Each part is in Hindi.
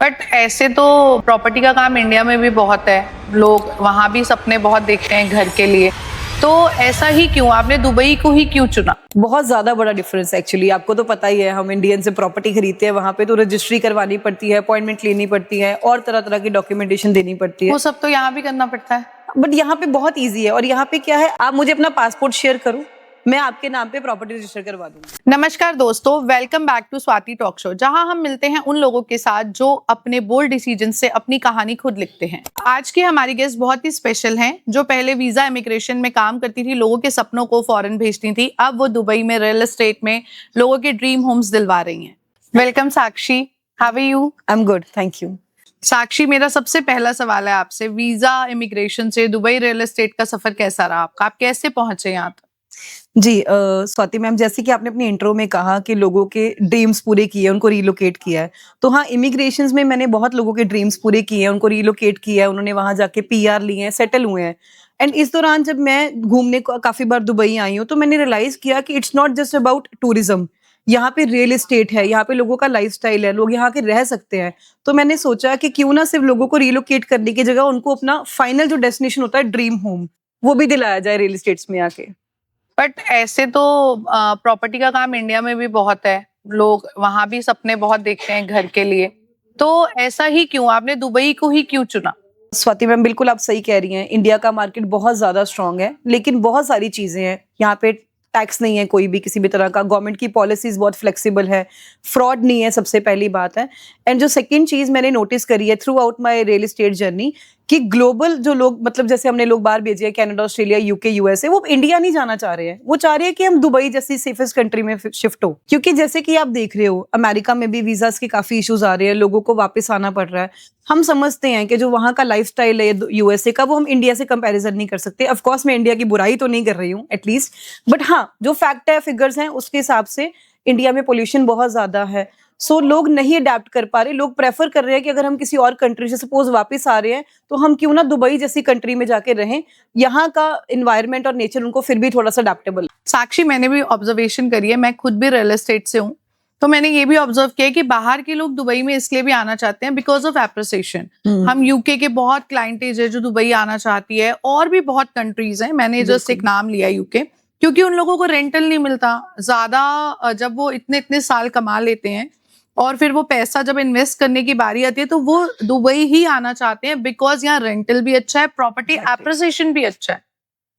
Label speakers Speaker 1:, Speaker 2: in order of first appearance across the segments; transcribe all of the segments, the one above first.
Speaker 1: बट ऐसे तो प्रॉपर्टी का काम इंडिया में भी बहुत है, लोग वहाँ भी सपने बहुत देखते हैं घर के लिए। तो ऐसा ही क्यों, आपने दुबई को ही क्यों चुना?
Speaker 2: बहुत ज्यादा बड़ा डिफरेंस एक्चुअली, आपको तो पता ही है, हम इंडियन से प्रॉपर्टी खरीदते हैं, वहां पे तो रजिस्ट्री करवानी पड़ती है, अपॉइंटमेंट लेनी पड़ती है और तरह तरह की डॉक्यूमेंटेशन देनी पड़ती है।
Speaker 1: वो सब तो यहाँ भी करना पड़ता है।
Speaker 2: बट यहाँ पे बहुत ईजी है। और यहाँ पे क्या है, आप मुझे अपना पासपोर्ट शेयर करो, मैं आपके नाम पे प्रॉपर्टी रजिस्टर करवा दूंगी।
Speaker 1: नमस्कार दोस्तों, welcome back to Swati talk show, जहां हम मिलते हैं उन लोगों के साथ जो अपने बोल्ड डिसीजन से अपनी कहानी खुद लिखते हैं। आज की हमारी गेस्ट बहुत ही स्पेशल हैं, जो पहले वीजा इमिग्रेशन में काम करती थी, लोगों के सपनों को फॉरेन भेजती थी। अब वो दुबई में रियल एस्टेट में लोगों के ड्रीम होम्स दिलवा रही हैं। Welcome Sakshi, how are you?
Speaker 2: I am good, thank you.
Speaker 1: Sakshi, मेरा सबसे पहला सवाल है आपसे, वीजा इमिग्रेशन से दुबई रियल एस्टेट का सफर कैसा रहा आपका? आप कैसे पहुंचे यहाँ तक?
Speaker 2: जी स्वाति मैम, जैसे कि आपने अपनी इंट्रो में कहा कि लोगों के ड्रीम्स पूरे किए, उनको रिलोकेट किया है, तो हाँ, इमिग्रेशंस में मैंने बहुत लोगों के ड्रीम्स पूरे किए हैं, उनको रिलोकेट किया है, उन्होंने वहां जाके पीआर लिए हैं, सेटल हुए हैं। एंड इस दौरान जब मैं घूमने को काफी बार दुबई आई हूँ, तो मैंने रियलाइज किया कि it's not just about tourism. यहाँ पे रियल एस्टेट है, यहाँ पे लोगों का लाइफस्टाइल है, लोग यहाँ के रह सकते हैं। तो मैंने सोचा कि क्यों ना सिर्फ लोगों को रिलोकेट करने की जगह उनको अपना फाइनल जो डेस्टिनेशन होता है, ड्रीम होम, वो भी दिलाया जाए रियल एस्टेट्स में आके।
Speaker 1: बट ऐसे तो प्रॉपर्टी का काम इंडिया में भी बहुत है, लोग वहां भी सपने बहुत देखते हैं घर के लिए। तो ऐसा ही क्यों, आपने दुबई को ही क्यों चुना?
Speaker 2: स्वाति मैम, बिल्कुल आप सही कह रही हैं, इंडिया का मार्केट बहुत ज्यादा स्ट्रांग है, लेकिन बहुत सारी चीजें हैं यहाँ पे। टैक्स नहीं है कोई भी किसी भी तरह का, गवर्नमेंट की पॉलिसीज बहुत फ्लेक्सिबल है, फ्रॉड नहीं है, सबसे पहली बात है। एंड जो सेकंड चीज मैंने नोटिस करी है through out my real estate journey, कि ग्लोबल जो लोग, मतलब जैसे हमने लोग बाहर भेजे हैं, कनाडा, ऑस्ट्रेलिया, यूके, यूएसए, वो इंडिया नहीं जाना चाह रहे हैं। वो चाह रहे हैं कि हम दुबई जैसी सेफेस्ट कंट्री में शिफ्ट हो। क्योंकि जैसे कि आप देख रहे हो, अमेरिका में भी वीजास के काफी इश्यूज आ रहे हैं, लोगों को वापस आना पड़ रहा है। हम समझते हैं कि जो वहाँ का लाइफस्टाइल है यूएसए का, वो हम इंडिया से कंपैरिजन नहीं कर सकते। ऑफ कोर्स मैं इंडिया की बुराई तो नहीं कर रही हूँ एटलीस्ट, बट हाँ, जो फैक्ट है, फिगर्स हैं, उसके हिसाब से इंडिया में पोल्यूशन बहुत ज्यादा है। सो लोग नहीं अडेप्ट कर पा रहे, लोग प्रेफर कर रहे हैं कि अगर हम किसी और कंट्री से सपोज वापस आ रहे हैं, तो हम क्यों ना दुबई जैसी कंट्री में जाके रहें, यहाँ का एनवायरनमेंट और नेचर उनको फिर भी थोड़ा सा अडेप्टेबल।
Speaker 1: साक्षी, मैंने भी ऑब्जर्वेशन करी है, मैं खुद भी रियल एस्टेट से हूँ, तो मैंने ये भी ऑब्जर्व किया कि बाहर के लोग दुबई में इसलिए भी आना चाहते हैं बिकॉज ऑफ एप्रिसिएशन। हम यूके के बहुत क्लाइंटेज है जो दुबई आना चाहती है, और भी बहुत कंट्रीज हैं, मैंने जस्ट एक नाम लिया यूके, क्योंकि उन लोगों को रेंटल नहीं मिलता ज्यादा। जब वो इतने इतने साल कमा लेते हैं और फिर वो पैसा जब इन्वेस्ट करने की बारी आती है, तो वो दुबई ही आना चाहते हैं बिकॉज यहाँ रेंटल भी अच्छा है, प्रॉपर्टी एप्रिसिएशन भी अच्छा है।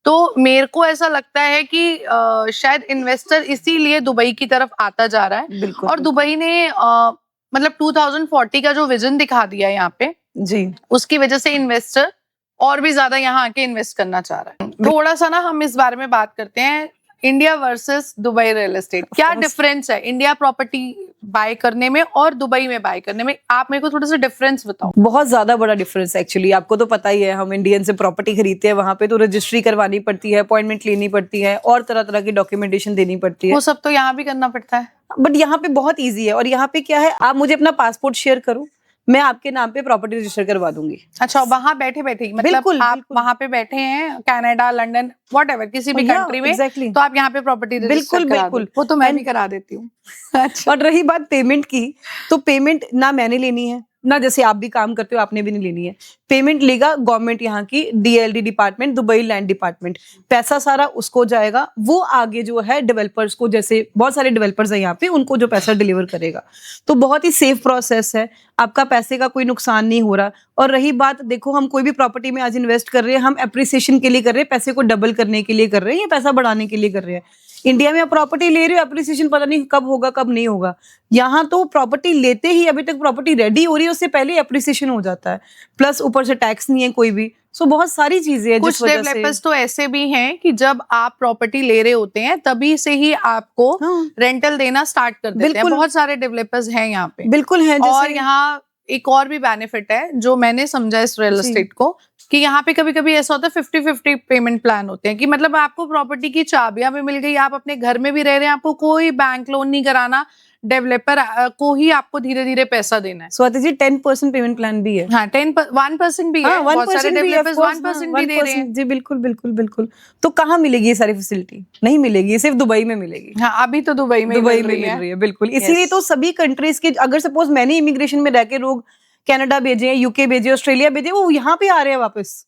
Speaker 1: तो मेरे को ऐसा लगता है कि शायद इन्वेस्टर इसीलिए दुबई की तरफ आता जा रहा है। और दुबई ने मतलब 2040 का जो विजन दिखा दिया है यहाँ पे
Speaker 2: जी,
Speaker 1: उसकी वजह से इन्वेस्टर और भी ज्यादा यहाँ आके इन्वेस्ट करना चाह रहा है। थोड़ा सा ना हम इस बारे में बात करते हैं, India versus Dubai real estate, क्या डिफरेंस है इंडिया प्रॉपर्टी बाय करने में और दुबई में बाय करने में? आप मेरे को थोड़ा सा डिफरेंस बताओ।
Speaker 2: बहुत ज्यादा बड़ा डिफरेंस एक्चुअली, आपको तो पता ही है, हम इंडियन से प्रॉपर्टी खरीदते हैं, वहां पे तो रजिस्ट्री करवानी पड़ती है, अपॉइंटमेंट लेनी पड़ती है और तरह तरह की डॉक्यूमेंटेशन देनी पड़ती है।
Speaker 1: वो सब तो यहाँ भी करना पड़ता है,
Speaker 2: बट यहाँ पे बहुत ईजी है। और यहाँ पे क्या है, आप मुझे अपना पासपोर्ट शेयर करो, मैं आपके नाम पे प्रॉपर्टी रजिस्टर करवा दूंगी।
Speaker 1: अच्छा, वहां बैठे बैठे ही, मतलब
Speaker 2: बिल्कुल,
Speaker 1: आप
Speaker 2: बिल्कुल।
Speaker 1: वहां पे बैठे हैं कनाडा, लंदन, व्हाटएवर, किसी भी कंट्री में,
Speaker 2: exactly.
Speaker 1: तो आप यहाँ पे प्रॉपर्टी रजिस्टर
Speaker 2: बिल्कुल,
Speaker 1: करा
Speaker 2: बिल्कुल।
Speaker 1: दो। वो तो मैं भी करा देती हूँ। अच्छा।
Speaker 2: और रही बात पेमेंट की, तो पेमेंट ना मैंने लेनी है, ना जैसे आप भी काम करते हो आपने भी नहीं लेनी है। पेमेंट लेगा गवर्नमेंट, यहाँ की DLD department, Dubai land department. पैसा सारा उसको जाएगा, वो आगे जो है डेवलपर्स को, जैसे बहुत सारे डेवलपर्स हैं यहाँ पे, उनको जो पैसा डिलीवर करेगा। तो बहुत ही सेफ प्रोसेस है, आपका पैसे का कोई नुकसान नहीं हो रहा। और रही बात, देखो, हम कोई भी प्रॉपर्टी में आज इन्वेस्ट कर रहे हैं, हम एप्रिसिएशन के लिए कर रहे हैं, पैसे को डबल करने के लिए कर रहे हैं या पैसा बढ़ाने के लिए कर रहे हैं। इंडिया में आप प्रॉपर्टी ले रहे हो, एप्रिसिएशन पता नहीं कब होगा कब नहीं होगा। यहाँ तो प्रॉपर्टी लेते ही, अभी तक प्रॉपर्टी रेडी हो रही है उससे पहले एप्रिसिएशन हो जाता है, प्लस ऊपर से टैक्स नहीं है कोई भी। सो बहुत सारी चीजें हैं।
Speaker 1: कुछ डेवलपर्स तो ऐसे भी हैं कि जब आप प्रॉपर्टी ले रहे होते हैं तभी से ही आपको रेंटल देना स्टार्ट कर देते हैं। बहुत सारे डेवलपर्स हैं यहाँ पे,
Speaker 2: बिल्कुल है।
Speaker 1: और यहाँ एक और भी बेनिफिट है जो मैंने समझा इस रियल एस्टेट को, कि यहाँ पे कभी कभी ऐसा होता है 50-50 पेमेंट प्लान होते हैं, कि मतलब आपको प्रॉपर्टी की चाबियां भी मिल गई, आप अपने घर में भी रह रहे हैं, आपको कोई बैंक लोन नहीं कराना, डेवलपर को ही आपको धीरे धीरे पैसा देना है।
Speaker 2: स्वाति जी 10% पेमेंट प्लान भी है।
Speaker 1: हाँ, 1% भी है, बहुत सारे डेवलपर्स 1% भी दे रहे हैं।
Speaker 2: जी बिल्कुल बिल्कुल बिल्कुल। तो कहाँ मिलेगी ये सारी फैसिलिटी? नहीं मिलेगी, सिर्फ दुबई में मिलेगी।
Speaker 1: हाँ, अभी तो दुबई में मिल रही है।
Speaker 2: बिल्कुल। इसीलिए तो सभी कंट्रीज के, अगर सपोज मैंने इमिग्रेशन में रह के लोग कनाडा भेजे, यूके भेजे, ऑस्ट्रेलिया भेजे, वो यहाँ पे आ रहे हैं वापस,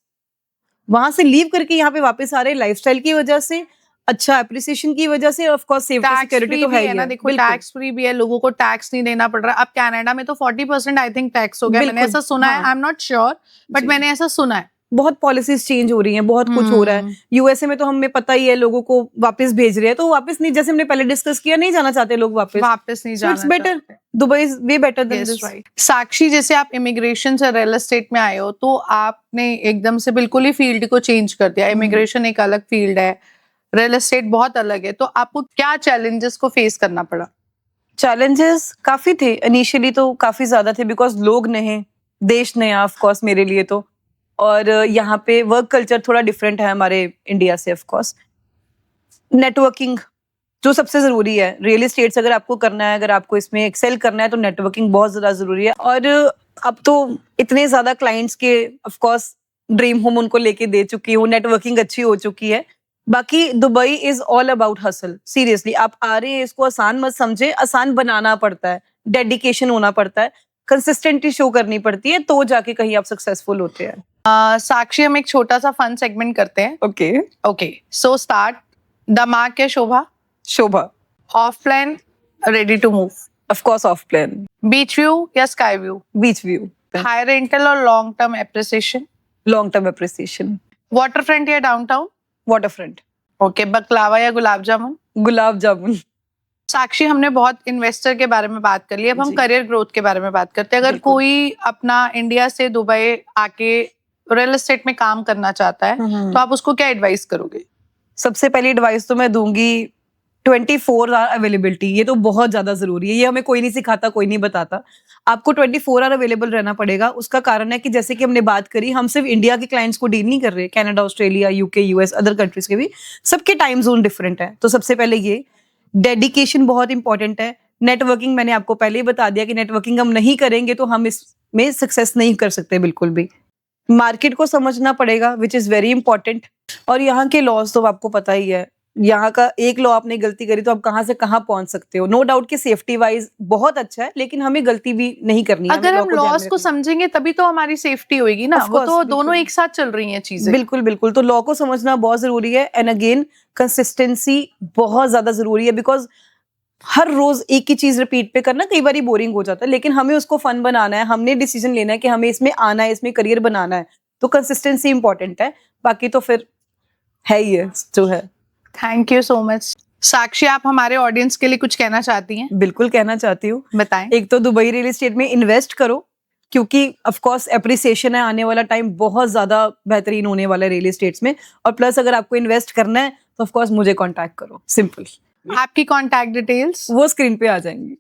Speaker 2: वहां से लीव करके यहाँ पे वापस आ रहे हैं, लाइफस्टाइल की वजह से, अच्छा एप्रिसिएशन की वजह से, of course safety
Speaker 1: tax
Speaker 2: security
Speaker 1: free
Speaker 2: तो
Speaker 1: भी
Speaker 2: है
Speaker 1: है
Speaker 2: ही
Speaker 1: ना,
Speaker 2: है।
Speaker 1: देखो
Speaker 2: बिल्कुल,
Speaker 1: टैक्स फ्री भी है, लोगों को टैक्स नहीं देना पड़ रहा। अब कनाडा में तो 40% आई थिंक टैक्स हो गया, मैंने
Speaker 2: बिल्कुल,
Speaker 1: ऐसा सुना है,
Speaker 2: हाँ।
Speaker 1: I am not sure, but
Speaker 2: जी।
Speaker 1: मैंने ऐसा सुना है।
Speaker 2: बहुत पॉलिसीज चेंज हो रही हैं, बहुत कुछ हो रहा है। यूएसए में तो हमें पता ही है, लोगों को वापस भेज रहे हैं, तो वापस नहीं, जैसे हमने पहले डिस्कस किया, नहीं जाना चाहते लोग वापस।
Speaker 1: वापस नहीं
Speaker 2: So it's
Speaker 1: जाना
Speaker 2: better.
Speaker 1: चाहते।
Speaker 2: Dubai is way better than
Speaker 1: Yes,
Speaker 2: this.
Speaker 1: right. साक्षी, जैसे आप इमिग्रेशन से रियल एस्टेट में आए हो, तो आपने एकदम से बिल्कुल ही फील्ड को चेंज कर दिया। इमिग्रेशन एक अलग फील्ड है, रियल एस्टेट बहुत अलग है, तो आपको क्या चैलेंजेस को फेस करना पड़ा?
Speaker 2: चैलेंजेस काफी थे इनिशियली, तो काफी ज्यादा थे, बिकॉज लोग नए, देश नया ऑफ कोर्स मेरे लिए तो, और यहाँ पे वर्क कल्चर थोड़ा डिफरेंट है हमारे इंडिया से ऑफ कोर्स। नेटवर्किंग जो सबसे जरूरी है, रियल एस्टेट्स अगर आपको करना है, अगर आपको इसमें एक्सेल करना है, तो नेटवर्किंग बहुत ज्यादा जरूरी है। और अब तो इतने ज्यादा क्लाइंट्स के ऑफ कोर्स ड्रीम होम उनको लेके दे चुकी हूँ, नेटवर्किंग अच्छी हो चुकी है। बाकी Dubai is all about hustle, seriously. आप आ रहे हैं, इसको आसान मत समझे, आसान बनाना पड़ता है, डेडिकेशन होना पड़ता है, कंसिस्टेंटी शो करनी पड़ती है, तो जाके कहीं आप सक्सेसफुल होते हैं।
Speaker 1: साक्षी, हम एक छोटा सा फन सेगमेंट करते हैं।
Speaker 2: Okay,
Speaker 1: okay, so start. दिमाग या Shobha?
Speaker 2: Shobha.
Speaker 1: Off plan, ready to move?
Speaker 2: Of course off plan.
Speaker 1: Beach view या sky view?
Speaker 2: Beach view.
Speaker 1: High rental और long term appreciation?
Speaker 2: Long term appreciation.
Speaker 1: Water front या downtown?
Speaker 2: Water front.
Speaker 1: Okay, baklava या गुलाब जामुन?
Speaker 2: गुलाब जामुन।
Speaker 1: साक्षी, हमने बहुत इन्वेस्टर के बारे में बात कर ली, अब हम
Speaker 2: जी।
Speaker 1: करियर ग्रोथ के बारे में बात करते हैं। अगर
Speaker 2: बिल्कुल।
Speaker 1: कोई अपना इंडिया से दुबई आके रियल एस्टेट में काम करना चाहता है, तो आप उसको क्या एडवाइस करोगे?
Speaker 2: सबसे पहली एडवाइस तो मैं दूंगी 24 आवर अवेलेबिलिटी। ये तो बहुत ज्यादा जरूरी है, ये हमें कोई नहीं सिखाता, कोई नहीं बताता। आपको 24 आवर अवेलेबल रहना पड़ेगा। उसका कारण है कि जैसे कि हमने बात करी, हम सिर्फ इंडिया के क्लाइंट्स को डील नहीं कर रहे, Canada, Australia, UK, US, other countries के भी, सबके टाइम जोन डिफरेंट है। तो सबसे पहले ये डेडिकेशन बहुत इंपॉर्टेंट है। नेटवर्किंग मैंने आपको पहले ही बता दिया कि नेटवर्किंग हम नहीं करेंगे तो हम इसमें सक्सेस नहीं कर सकते बिल्कुल भी। मार्केट को समझना पड़ेगा, विच इज वेरी इंपॉर्टेंट। और यहाँ के लॉज तो आपको पता ही है, यहाँ का एक लॉ आपने गलती करी तो आप कहाँ से कहाँ पहुंच सकते हो। नो डाउट कि सेफ्टी वाइज बहुत अच्छा है, लेकिन हमें गलती भी नहीं करनी है।
Speaker 1: अगर हम लॉस को समझेंगे तभी तो हमारी सेफ्टी होगी ना, वो तो दोनों एक साथ चल रही हैं चीजें।
Speaker 2: बिल्कुल बिल्कुल, तो लॉ को समझना बहुत जरूरी है। एंड अगेन कंसिस्टेंसी बहुत ज्यादा जरूरी है, बिकॉज हर रोज एक ही चीज रिपीट पे करना कई बार बोरिंग हो जाता है, लेकिन हमें उसको फन बनाना है, हमने डिसीजन लेना है कि हमें इसमें आना है, इसमें करियर बनाना है, तो कंसिस्टेंसी इंपॉर्टेंट है। बाकी तो फिर है ही है जो है।
Speaker 1: Thank you so much. Sakshi, आप हमारे ऑडियंस के लिए कुछ कहना चाहती हैं?
Speaker 2: बिल्कुल कहना चाहती हूँ।
Speaker 1: बताएं।
Speaker 2: एक तो दुबई रियल एस्टेट में इन्वेस्ट करो, क्योंकि ऑफ कोर्स एप्रिसिएशन है, आने वाला टाइम बहुत ज्यादा बेहतरीन होने वाला है रियल एस्टेट्स में। और प्लस अगर आपको इन्वेस्ट करना है तो ऑफ कोर्स मुझे कांटेक्ट करो, सिंपल।
Speaker 1: आपकी कांटेक्ट डिटेल्स
Speaker 2: वो स्क्रीन पे आ जाएंगी।